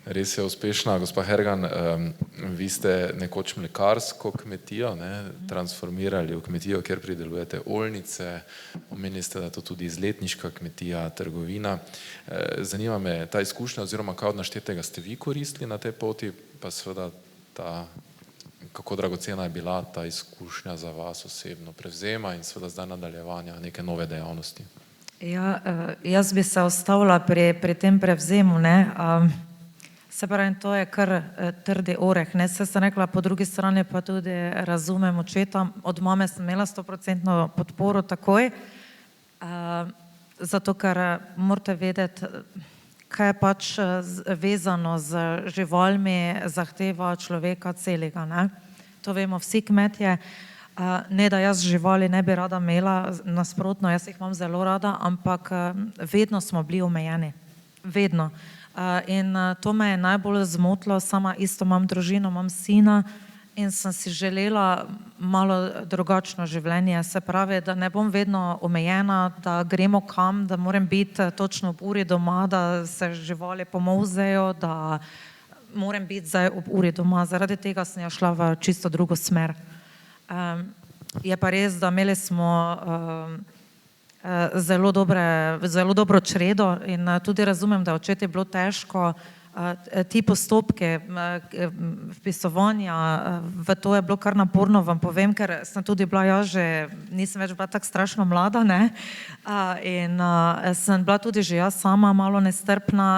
[SPEAKER 1] Res je uspešna. Gospa Hergan, vi ste nekoč mlekarsko kmetijo transformirali v kmetijo, kjer pridelujete oljnice. Omenili ste, da je to tudi izletniška kmetija, trgovina. Zanima me ta izkušnja oziroma kaj od naštetega ste vi koristili na tej poti, pa seveda kako dragocena je bila ta izkušnja za vas osebno prevzema in seveda zdaj nadaljevanja neke nove dejavnosti.
[SPEAKER 5] Ja, jaz bi se ostavila pri tem prevzemu, ne. Se pravi, to je kar trdi oreh, ne. Saj sem rekla, po drugi strani pa tudi razumem očeta, od mame sem imela 100% podporo takoj, zato ker morate vedeti, kaj je pač vezano z živalmi, zahteva človeka celega, ne. To vemo vsi kmetje. Ne, da jaz živali ne bi rada imela, nasprotno, jaz jih imam zelo rada, ampak vedno smo bili omejeni. Vedno. In to me je najbolj zmotilo, sama isto imam družino, imam sina in sem si želela malo drugačno življenje. Se pravi, da ne bom vedno omejena, da gremo kam, da moram biti točno ob uri doma, da se živali pomolzejo, da moram biti zdaj ob uri doma. Zaradi tega sem šla v čisto drugo smer. Je pa res, da imeli smo zelo dobro čredo in tudi razumem, da očet je bilo težko. Ti postopke vpisovanja, v to je bilo kar naporno, vam povem, ker sem tudi bila jaz že, nisem več bila tako strašno mlada, ne, in sem bila tudi že jaz sama malo nestrpna,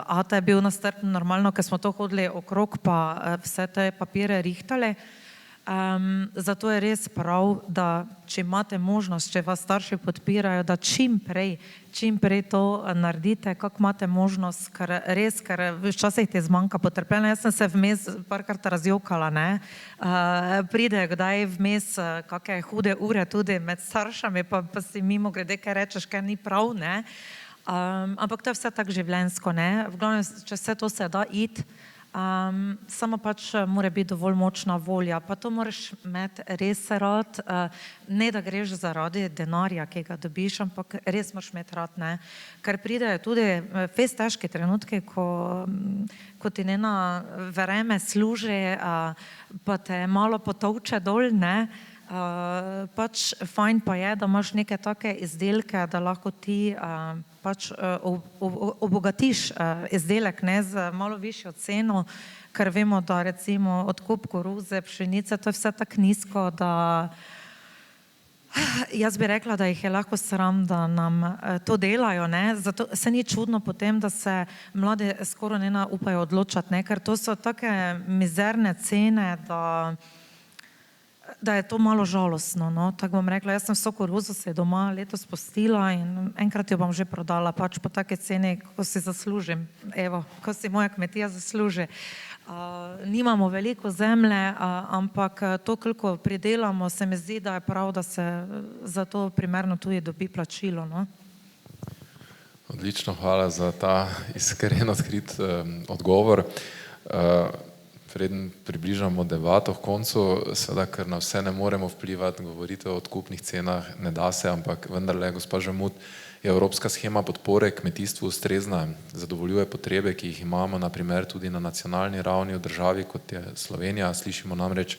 [SPEAKER 5] ata je bil nestrpen, normalno, ker smo to hodili okrog pa vse te papire rihtali. Zato je res prav, da če imate možnost, če vas starši podpirajo, da čim prej to naredite, kako imate možnost, ker včasih ti zmanjka potrpljenja. Jaz sem se vmes parkrat razjokala, ne. Pride kdaj vmes kake hude ure tudi med staršami, pa si mimogrede kaj rečeš, kaj ni prav, ne. Ampak to je vse tako življenjsko, ne. V glavnem, če vse to se da iti, samo pač mora biti dovolj močna volja, pa to moraš imeti res rad, ne da greš zaradi denarja, ki ga dobiš, ampak res moraš imeti rad, ne. Ker pridejo tudi fejst težki trenutki, ko ti njena vreme služi, pa te malo potolče dol, ne. Pač fajn pa je, da imaš neke take izdelke, da lahko ti pač obogatiš izdelek, ne, z malo višjo ceno, ker vemo, da recimo odkup koruze, pšenice, to je vse tako nizko, da jaz bi rekla, da jih je lahko sram, da nam to delajo, ne. Zato se ni čudno potem, da se mladi skoraj ne upajo odločati, ne, ker to so take mizerne cene, da je to malo žalostno, no, tako bom rekla. Jaz sem vso koruzo se doma letos pustila in enkrat jo bom že prodala, pač po take ceni, ko si zaslužim, evo, ko si moja kmetija zasluži. Nimamo veliko zemlje, ampak to, koliko pridelamo, se mi zdi, da je prav, da se za to primerno tudi dobi plačilo, no.
[SPEAKER 1] Odlično, hvala za ta iskren, odkrit odgovor. Preden približamo debato v koncu, seveda, ker na vse ne moremo vplivati, govorite o odkupnih cenah, ne da se, ampak vendarle, gospa Žemut, je evropska shema podpore kmetijstvu ustrezna, zadovoljuje potrebe, ki jih imamo, na primer tudi na nacionalni ravni v državi, kot je Slovenija. Slišimo namreč,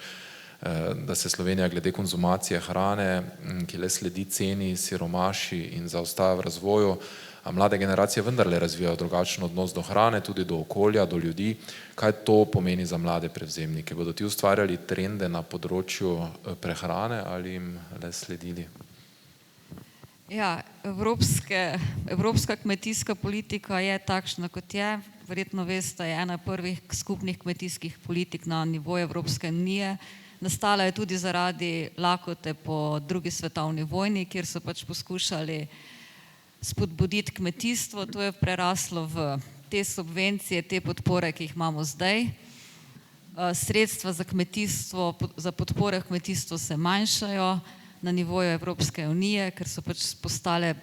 [SPEAKER 1] da se Slovenija glede konzumacije hrane, ki le sledi ceni, siromaši in zaostaja v razvoju, a mlade generacije vendarle razvijajo drugačen odnos do hrane, tudi do okolja, do ljudi. Kaj to pomeni za mlade prevzemnike? Bodo ti ustvarjali trende na področju prehrane ali jim le sledili?
[SPEAKER 2] Ja, evropska kmetijska politika je takšna, kot je. Verjetno veste, je ena prvih skupnih kmetijskih politik na nivoju Evropske unije. Nastala je tudi zaradi lakote po drugi svetovni vojni, kjer so pač poskušali spodbuditi kmetijstvo. To je preraslo v te subvencije, te podpore, ki jih imamo zdaj. Sredstva za kmetijstvo, za podpore v kmetijstvu se manjšajo na nivoju Evropske unije, ker so pač postale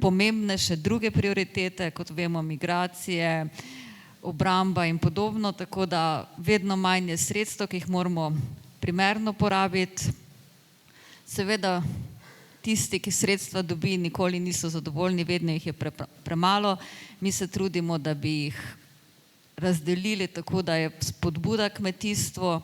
[SPEAKER 2] pomembne še druge prioritete, kot vemo, migracije, obramba in podobno, tako da vedno manj je sredstev, ki jih moramo primerno porabiti. Seveda tisti, ki sredstva dobi, nikoli niso zadovoljni, vedno jih je premalo. Mi se trudimo, da bi jih razdelili tako, da je spodbuda kmetijstvo.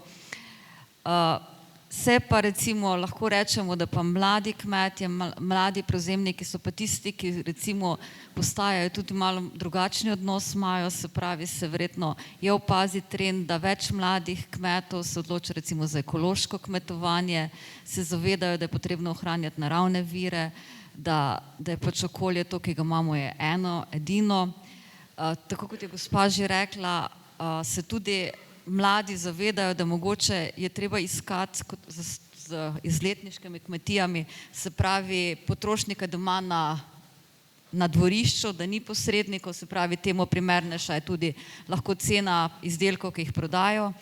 [SPEAKER 2] Se pa recimo lahko rečemo, da pa mladi kmetje, mladi prevzemniki so pa tisti, ki recimo postajajo tudi malo drugačni odnos imajo, se pravi, se verjetno je opaziti trend, da več mladih kmetov se odloča recimo za ekološko kmetovanje, se zavedajo, da je potrebno ohranjati naravne vire, da je pač okolje to, ki ga imamo, je eno, edino. Tako kot je gospa že rekla, se tudi mladi zavedajo, da mogoče je treba iskati z izletniškimi kmetijami, se pravi potrošnika doma na dvorišču, da ni posrednikov, se pravi temu primernejša je tudi lahko cena izdelkov, ki jih prodajo.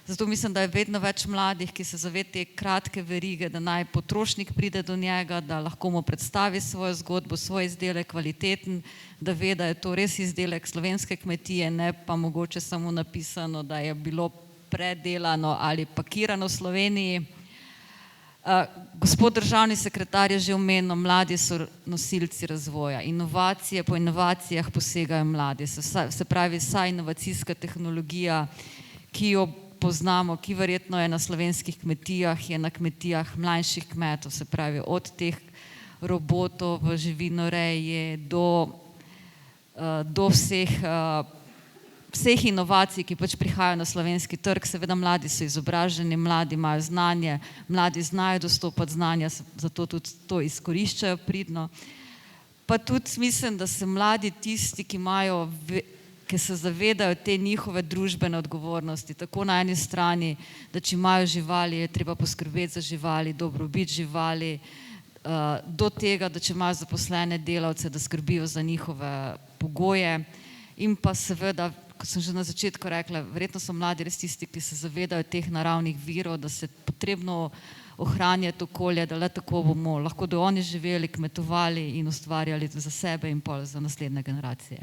[SPEAKER 2] Zato mislim, da je vedno več mladih, ki se zave te kratke verige, da naj potrošnik pride do njega, da lahko mu predstavi svojo zgodbo, svoj izdelek kvaliteten, da ve, da je to res izdelek slovenske kmetije, ne pa mogoče samo napisano, da je bilo predelano ali pakirano v Sloveniji. Gospod državni sekretar je že omenil, mladi so nosilci razvoja. Inovacije, po inovacijah posegajo mladi. Se pravi, vsa inovacijska tehnologija, ki jo poznamo, ki verjetno je na slovenskih kmetijah, je na kmetijah mlajših kmetov, se pravi od teh robotov v živinoreji do vseh inovacij, ki pač prihajajo na slovenski trg. Seveda mladi so izobraženi, mladi imajo znanje, mladi znajo dostopati znanja, zato tudi to izkoriščajo pridno. Pa tudi mislim, da se mladi tisti, ki se zavedajo te njihove družbene odgovornosti, tako na eni strani, da če imajo živali, je treba poskrbeti za živali, dobrobit živali, do tega, da če imajo zaposlene delavce, da skrbijo za njihove pogoje. In pa seveda, kot sem že na začetku rekla, verjetno so mladi res tisti, ki se zavedajo teh naravnih virov, da se potrebno ohranjati okolje, da le tako bomo lahko do oni živeli, kmetovali in ustvarjali za sebe in pol za naslednje generacije.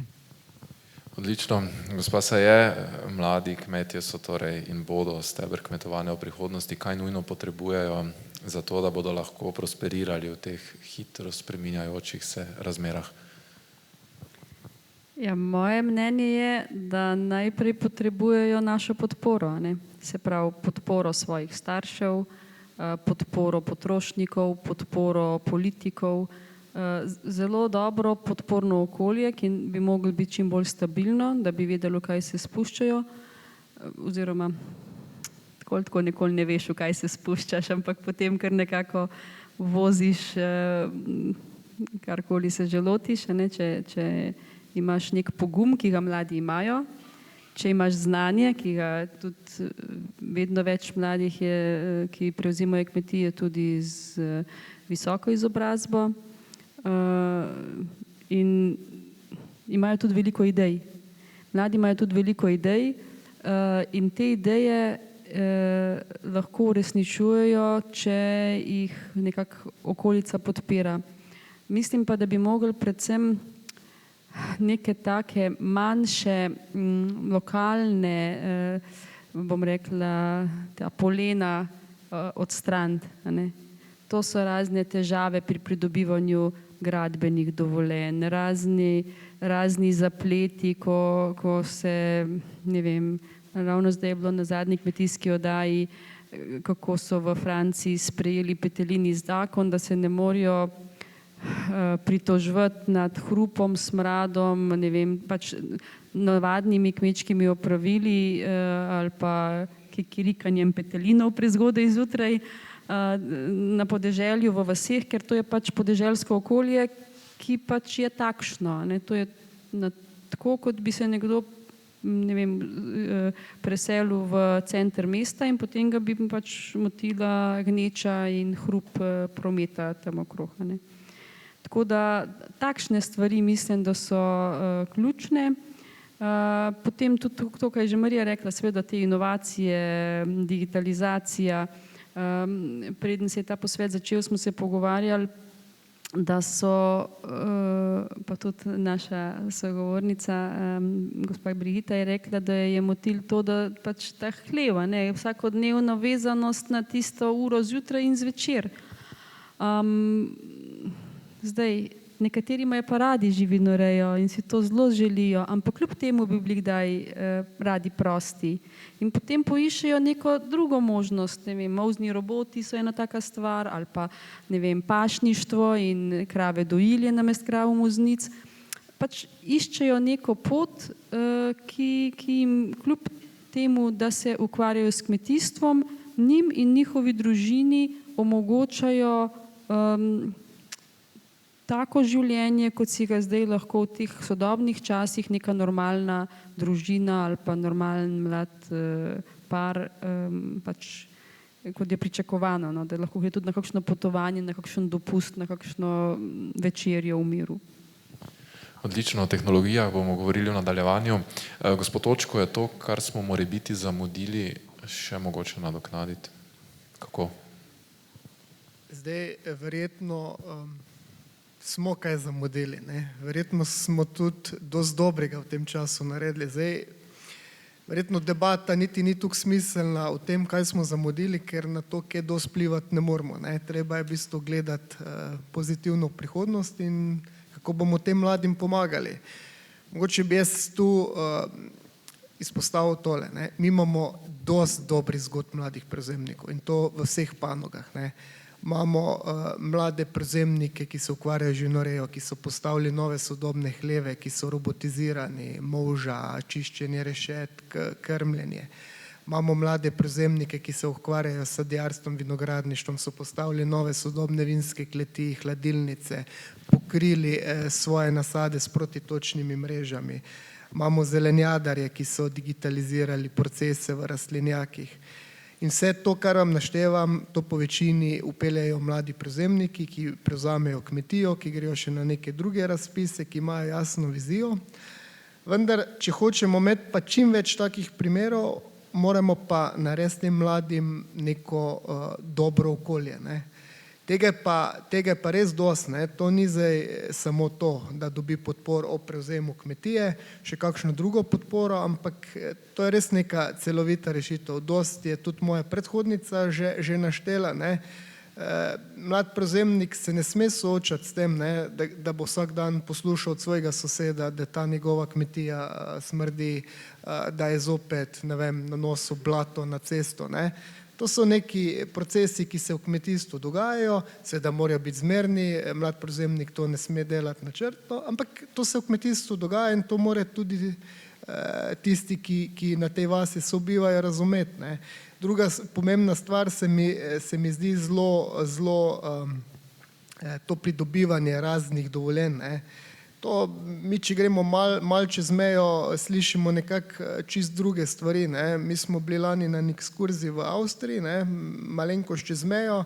[SPEAKER 1] Odlično. Gospa Saje, mladi kmetje so torej in bodo steber kmetovanja v prihodnosti. Kaj nujno potrebujejo za to, da bodo lahko prosperirali v teh hitro spreminjajočih se razmerah?
[SPEAKER 3] Ja, moje mnenje je, da najprej potrebujejo našo podporo, ne? Se pravi podporo svojih staršev, podporo potrošnikov, podporo politikov, zelo dobro podporno okolje, ki bi moglo biti čim bolj stabilno, da bi vedelo, kaj se spuščajo, oziroma tako nikoli ne veš, v kaj se spuščaš, ampak potem kar nekako voziš, karkoli se že lotiš, ne? Če imaš nek pogum, ki ga mladi imajo, če imaš znanje, ki ga tudi vedno več mladih je, ki prevzimajo kmetije tudi z visoko izobrazbo, in imajo tudi veliko idej. Mladi imajo tudi veliko idej in te ideje lahko uresničujejo, če jih nekako okolica podpira. Mislim pa, da bi mogli predvsem neke take manjše lokalne, bom rekla, ta polena odstraniti, a ne. To so razne težave pri pridobivanju gradbenih dovoljenj, razni zapleti, ko se, ne vem, ravno zdaj je bilo na zadnji kmetijski oddaji, kako so v Franciji sprejeli petelini zakon, da se ne morejo pritoževati nad hrupom, smradom, ne vem, pač navadnimi kmečkimi opravili ali pa kikirikanjem petelinov prezgodaj zjutraj na podeželju v vaseh, ker to je pač podeželsko okolje, ki pač je takšno, ne, to je tako, kot bi se nekdo, ne vem, preselil v center mesta in potem ga bi pač motila gneča in hrup prometa tam okrog, ne. Tako da takšne stvari mislim, da so ključne. Potem tudi to, kar je že Marija rekla, seveda te inovacije, digitalizacija. Preden se je ta posvet začel, smo se pogovarjali, da so, pa tudi naša sogovornica, gospa Brigita je rekla, da je motil to, da pač ta hleva, ne, vsakodnevna vezanost na tisto uro zjutraj in zvečer. Zdaj, nekateri imajo pa radi živinorejo in si to zelo želijo, ampak kljub temu bi bili kdaj radi prosti. In potem poiščejo neko drugo možnost, ne vem, molzni roboti so ena taka stvar, ali pa, ne vem, pašništvo in krave dojilje namesto kravomoznic. Pač iščejo neko pot, ki jim kljub temu, da se ukvarjajo s kmetijstvom, njim in njihovi družini omogočajo tako življenje, kot si ga zdaj lahko v teh sodobnih časih neka normalna družina ali pa normalen mlad par, pač kot je pričakovano, no, da lahko gre tudi na kakšno potovanje, na kakšen dopust, na kakšno večerjo v miru.
[SPEAKER 1] Odlično, o tehnologijah bomo govorili v nadaljevanju. Gospod Očko, je to, kar smo morebiti zamudili, še mogoče nadoknaditi? Kako?
[SPEAKER 4] Zdaj, verjetno smo kaj zamudili, ne? Verjetno smo tudi dosti dobrega v tem času naredili. Zdaj, verjetno debata niti ni tukaj smiselna o tem, kaj smo zamudili, ker na to, kaj dosti vplivati ne moramo, ne? Treba je v bistvu gledati pozitivno v prihodnost in kako bomo tem mladim pomagali. Mogoče bi jaz tu izpostavil tole, ne? Mi imamo dosti dobrih zgodb mladih prevzemnikov in to v vseh panogah, ne? Imamo mlade prevzemnike, ki se ukvarjajo z živinorejo, ki so postavili nove sodobne hleve, ki so robotizirani, molža, čiščenje rešetk, krmljenje. Imamo mlade prevzemnike, ki se ukvarjajo s sadjarstvom, vinogradništvom, so postavili nove sodobne vinske kleti, hladilnice, pokrili svoje nasade s protitočnimi mrežami. Imamo zelenjadarje, ki so digitalizirali procese v rastlinjakih. In vse to, kar vam naštevam, to po večini upeljajo mladi prevzemniki, ki prevzamejo kmetijo, ki grejo še na neke druge razpise, ki imajo jasno vizijo. Vendar, če hočemo imeti pa čim več takih primerov, moramo pa narediti tem mladim neko dobro okolje, ne? Tega je pa res dosti, ne? To ni zdaj samo to, da dobi podporo o prevzemu kmetije, še kakšno drugo podporo, ampak to je res neka celovita rešitev. Dosti je tudi moja predhodnica že naštela, ne? Mlad prevzemnik se ne sme soočati s tem, ne? Da bo vsak dan poslušal od svojega soseda, da ta njegova kmetija smrdi, da je zopet, ne vem, nanosil blato na cesto, ne? To so neki procesi, ki se v kmetijstvu dogajajo, seveda morajo biti zmerni, mlad prevzemnik to ne sme delati načrtno, ampak to se v kmetijstvu dogaja in to mora tudi tisti, ki na tej vasi sobivajo, razumeti, ne. Druga pomembna stvar se mi zdi zelo to pridobivanje raznih dovoljenj, ne. To mi, če gremo malo čez mejo, slišimo nekako čist druge stvari, ne. Mi smo bili lani na ekskurziji v Avstriji, ne, malenkost čez mejo,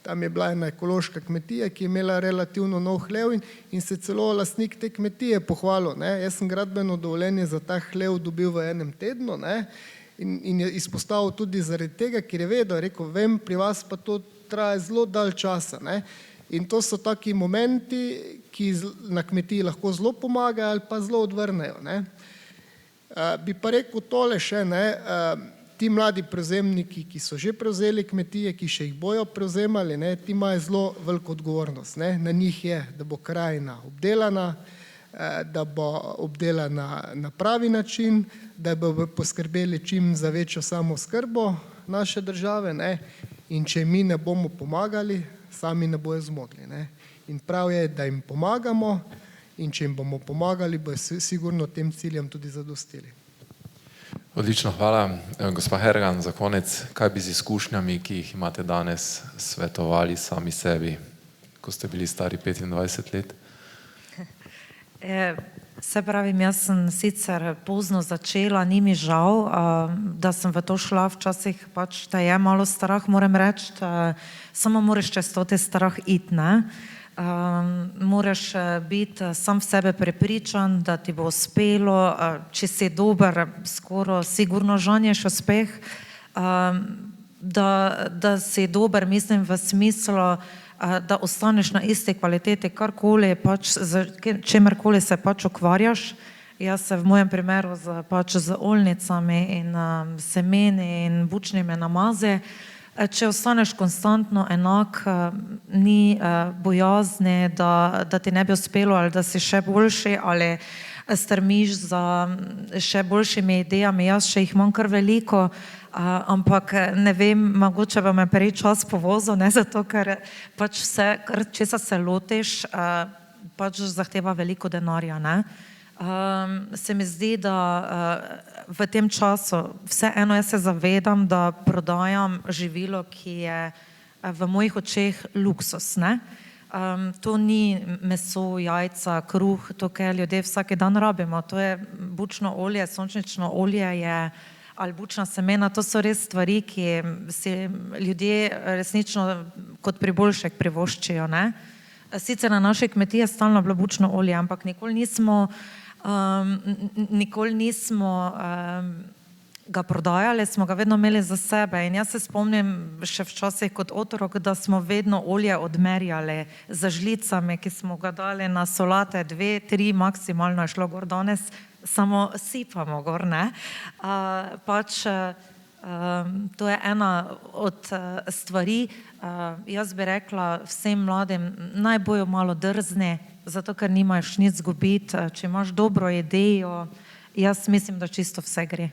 [SPEAKER 4] tam je bila ena ekološka kmetija, ki je imela relativno nov hlev in se celo lastnik te kmetije pohvalil, ne. Jaz sem gradbeno dovoljenje za ta hlev dobil v enem tednu, ne, in je izpostavil tudi zaradi tega, ker je vedel, rekel, vem, pri vas pa to traja zelo dalj časa, ne. In to so taki momenti, ki na kmetiji lahko zelo pomagajo ali pa zelo odvrnejo, ne. Bi pa rekel tole še, ne, ti mladi prevzemniki, ki so že prevzeli kmetije, ki še jih bojo prevzemali, ne, ti imajo zelo veliko odgovornost, ne. Na njih je, da bo krajina obdelana, da bo obdelana na pravi način, da bo poskrbeli čim za večjo samooskrbo naše države, ne. In če mi ne bomo pomagali, sami ne bojo zmogli, ne. In prav je, da jim pomagamo in če jim bomo pomagali, bojo sigurno tem ciljem tudi zadostili.
[SPEAKER 1] Odlično, hvala. Gospa Hergan, za konec, kaj bi z izkušnjami, ki jih imate danes, svetovali sami sebi, ko ste bili stari 25 let?
[SPEAKER 5] Se pravim, jaz sem sicer pozno začela, ni mi žal, da sem v to šla, včasih pač te je malo strah, moram reči, samo moraš čez to te strah iti, ne. Moraš biti sam v sebe prepričan, da ti bo uspelo, če si dober, skoro sigurno žanješ uspeh, da si dober, mislim v smislu, da ostaneš na isti kvaliteti, karkoli pač, čemerkoli se pač ukvarjaš. Jaz se v mojem primeru pač z oljnicami in semeni in bučnimi namazi. Če ostaneš konstantno enak, ni bojazni, da ti ne bi uspelo ali da si še boljši ali strmiš za še boljšimi idejami. Jaz še jih imam kar veliko, ampak ne vem, mogoče bo me prej čas povozil, ne zato, ker pač vse, česa se lotiš, pač zahteva veliko denarja, ne. Se mi zdi, da v tem času vseeno jaz se zavedam, da prodajam živilo, ki je v mojih očeh luksus, ne. To ni meso, jajca, kruh, to, kar ljudje vsak dan rabimo, to je bučno olje, sončnično olje je ali bučna semena, to so res stvari, ki si ljudje resnično kot priboljšek privoščijo, ne. Sicer na naši kmetiji je stalno bilo bučno olje, ampak nikoli nismo ga prodajali, smo ga vedno imeli za sebe in jaz se spomnim še včasih kot otrok, da smo vedno olje odmerjali z žlicami, ki smo ga dali na solate, 2, 3 maksimalno je šlo gor, danes samo sipamo gor, ne. Pač to je ena od stvari, jaz bi rekla vsem mladim, naj bojo malo drzni, zato ker nimaš nič zgubiti, če imaš dobro idejo, jaz mislim, da čisto vse gre.